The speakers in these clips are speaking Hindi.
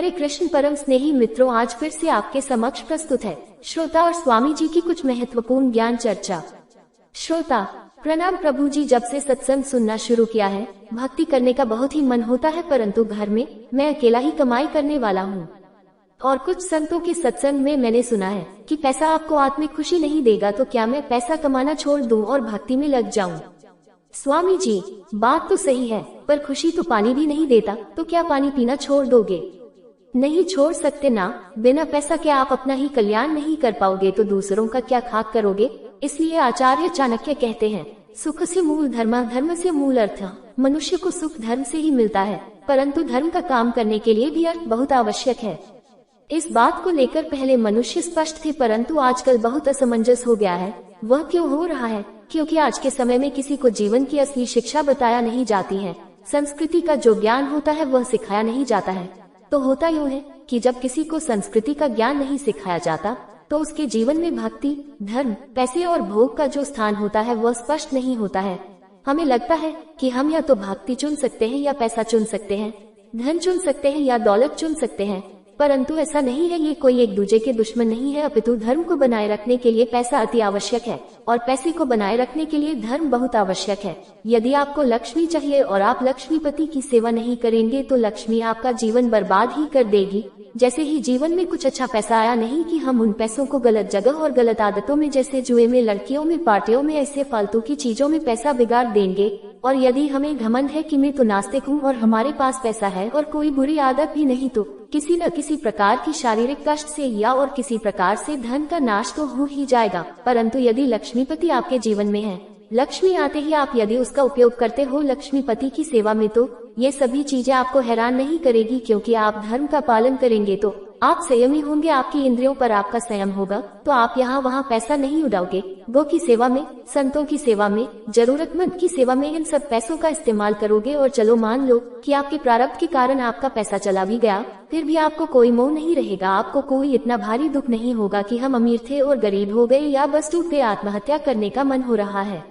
हरे कृष्ण परम स्नेही मित्रों, आज फिर से आपके समक्ष प्रस्तुत है श्रोता और स्वामी जी की कुछ महत्वपूर्ण ज्ञान चर्चा। श्रोता प्रणाम। प्रभु जी, जब से सत्संग सुनना शुरू किया है, भक्ति करने का बहुत ही मन होता है, परंतु घर में मैं अकेला ही कमाई करने वाला हूँ। और कुछ संतों के सत्संग में मैंने सुना है कि पैसा आपको आत्मिक खुशी नहीं देगा, तो क्या मैं पैसा कमाना छोड़ दूं और भक्ति में लग जाऊं? स्वामी जी, बात तो सही है, पर खुशी तो पानी भी नहीं देता, तो क्या पानी पीना छोड़ दोगे? नहीं छोड़ सकते ना। बिना पैसा के आप अपना ही कल्याण नहीं कर पाओगे, तो दूसरों का क्या खाक करोगे? इसलिए आचार्य चाणक्य कहते हैं, सुख से मूल धर्म, धर्म से मूल अर्थ। मनुष्य को सुख धर्म से ही मिलता है, परंतु धर्म का काम करने के लिए भी अर्थ बहुत आवश्यक है। इस बात को लेकर पहले मनुष्य स्पष्ट थे, परंतु आजकल बहुत असमंजस हो गया है। वह क्यों हो रहा है? क्योंकि आज के समय में किसी को जीवन की असली शिक्षा बताया नहीं जाती है। संस्कृति का जो ज्ञान होता है वह सिखाया नहीं जाता है। तो होता यूँ है कि जब किसी को संस्कृति का ज्ञान नहीं सिखाया जाता, तो उसके जीवन में भक्ति, धर्म, पैसे और भोग का जो स्थान होता है वह स्पष्ट नहीं होता है। हमें लगता है कि हम या तो भक्ति चुन सकते हैं या पैसा चुन सकते हैं, धन चुन सकते हैं या दौलत चुन सकते हैं, परंतु ऐसा नहीं है। ये कोई एक दूसरे के दुश्मन नहीं है, अपितु धर्म को बनाए रखने के लिए पैसा अति आवश्यक है और पैसे को बनाए रखने के लिए धर्म बहुत आवश्यक है। यदि आपको लक्ष्मी चाहिए और आप लक्ष्मीपति की सेवा नहीं करेंगे, तो लक्ष्मी आपका जीवन बर्बाद ही कर देगी। जैसे ही जीवन में कुछ अच्छा पैसा आया, नहीं कि हम उन पैसों को गलत जगह और गलत आदतों में, जैसे जुए में, लड़कियों में, पार्टियों में, ऐसे फालतू की चीजों में पैसा बिगाड़ देंगे। और यदि हमें घमंड है कि मैं तो नास्तिक हूँ और हमारे पास पैसा है और कोई बुरी आदत भी नहीं, तो किसी न किसी प्रकार की शारीरिक कष्ट से या और किसी प्रकार से धन का नाश तो हो ही जाएगा। परंतु यदि लक्ष्मीपति आपके जीवन में है, लक्ष्मी आते ही आप यदि उसका उपयोग करते हो लक्ष्मीपति की सेवा में, तो ये सभी चीजें आपको हैरान नहीं करेगी, क्योंकि आप धर्म का पालन करेंगे तो आप संयमी होंगे, आपकी इंद्रियों पर आपका संयम होगा, तो आप यहाँ वहाँ पैसा नहीं उड़ाओगे। गौ की सेवा में, संतों की सेवा में, जरूरतमंद की सेवा में इन सब पैसों का इस्तेमाल करोगे। और चलो मान लो कि आपके प्रारब्ध के कारण आपका पैसा चला भी गया, फिर भी आपको कोई मोह नहीं रहेगा, आपको कोई इतना भारी दुख नहीं होगा कि हम अमीर थे और गरीब हो गए, या बस टूट पे आत्महत्या करने का मन हो रहा है।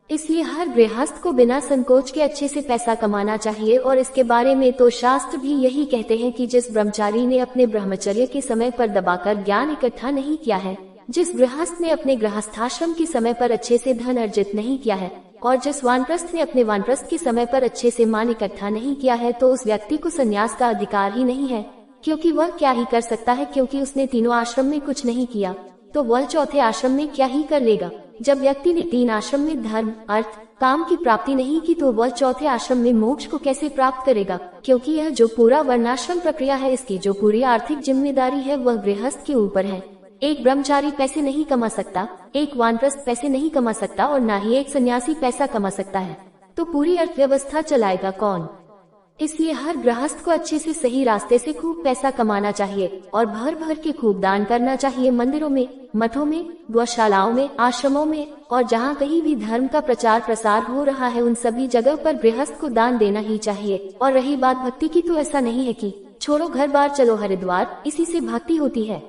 इसलिए हर गृहस्थ को बिना संकोच के अच्छे से पैसा कमाना चाहिए। और इसके बारे में तो शास्त्र भी यही कहते हैं कि जिस ब्रह्मचारी ने अपने ब्रह्मचर्य के समय पर दबाकर ज्ञान इकट्ठा नहीं किया है, जिस गृहस्थ ने अपने गृहस्थाश्रम के समय पर अच्छे से धन अर्जित नहीं किया है, और जिस वानप्रस्थ ने अपने वानप्रस्थ के समय पर अच्छे से मान इकट्ठा नहीं किया है, तो उस व्यक्ति को संन्यास का अधिकार ही नहीं है। क्योंकि वह क्या ही कर सकता है, क्योंकि उसने तीनों आश्रम में कुछ नहीं किया, तो वह चौथे आश्रम में क्या ही कर लेगा। जब व्यक्ति ने तीन आश्रम में धर्म, अर्थ, काम की प्राप्ति नहीं की, तो वह चौथे आश्रम में मोक्ष को कैसे प्राप्त करेगा? क्योंकि यह जो पूरा वर्णाश्रम प्रक्रिया है, इसकी जो पूरी आर्थिक जिम्मेदारी है वह गृहस्थ के ऊपर है। एक ब्रह्मचारी पैसे नहीं कमा सकता, एक वानप्रस्थ पैसे नहीं कमा सकता, और न ही एक सन्यासी पैसा कमा सकता है, तो पूरी अर्थव्यवस्था चलाएगा कौन? इसलिए हर गृहस्थ को अच्छे से सही रास्ते से खूब पैसा कमाना चाहिए और भर भर के खूब दान करना चाहिए। मंदिरों में, मठों में, गौशालाओं में, आश्रमों में, और जहाँ कहीं भी धर्म का प्रचार प्रसार हो रहा है, उन सभी जगह पर गृहस्थ को दान देना ही चाहिए। और रही बात भक्ति की, तो ऐसा नहीं है कि छोड़ो घर बार चलो हरिद्वार, इसी से भक्ति होती है।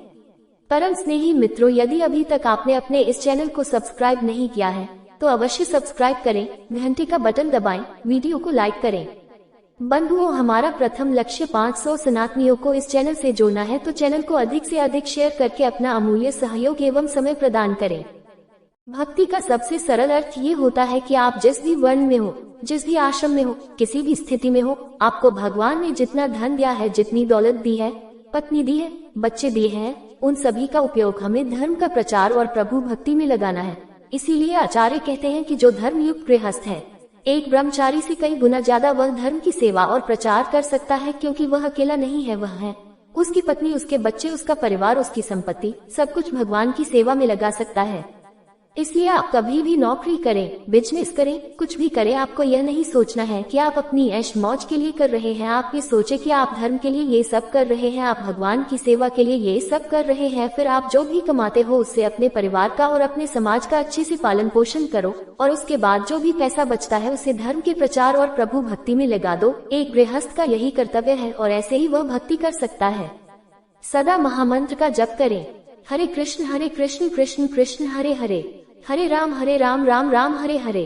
परम स्नेही मित्रों, यदि अभी तक आपने अपने इस चैनल को सब्सक्राइब नहीं किया है, तो अवश्य सब्सक्राइब करें, घंटे का बटन दबाएं, वीडियो को लाइक करें। बंधुओं, हमारा प्रथम लक्ष्य 500 सनातनियों को इस चैनल से जोड़ना है, तो चैनल को अधिक से अधिक शेयर करके अपना अमूल्य सहयोग एवं समय प्रदान करें। भक्ति का सबसे सरल अर्थ ये होता है कि आप जिस भी वर्ण में हो, जिस भी आश्रम में हो, किसी भी स्थिति में हो, आपको भगवान ने जितना धन दिया है, जितनी दौलत दी है, पत्नी दी है, बच्चे दिए हैं, उन सभी का उपयोग हमें धर्म का प्रचार और प्रभु भक्ति में लगाना है। इसीलिए आचार्य कहते हैं कि जो धर्मयुक्त गृहस्थ है, एक ब्रह्मचारी से कई गुना ज्यादा वह धर्म की सेवा और प्रचार कर सकता है, क्योंकि वह अकेला नहीं है, वह है उसकी पत्नी, उसके बच्चे, उसका परिवार, उसकी संपत्ति, सब कुछ भगवान की सेवा में लगा सकता है। इसलिए आप कभी भी नौकरी करें, बिजनेस करें, कुछ भी करें, आपको यह नहीं सोचना है कि आप अपनी ऐश मौज के लिए कर रहे हैं। आप ये सोचे कि आप धर्म के लिए ये सब कर रहे हैं, आप भगवान की सेवा के लिए ये सब कर रहे हैं। फिर आप जो भी कमाते हो उससे अपने परिवार का और अपने समाज का अच्छे से पालन पोषण करो, और उसके बाद जो भी पैसा बचता है उसे धर्म के प्रचार और प्रभु भक्ति में लगा दो। एक गृहस्थ का यही कर्तव्य है, और ऐसे ही वह भक्ति कर सकता है। सदा महामंत्र का जप करें, हरे कृष्ण कृष्ण कृष्ण हरे हरे, हरे राम राम राम हरे हरे।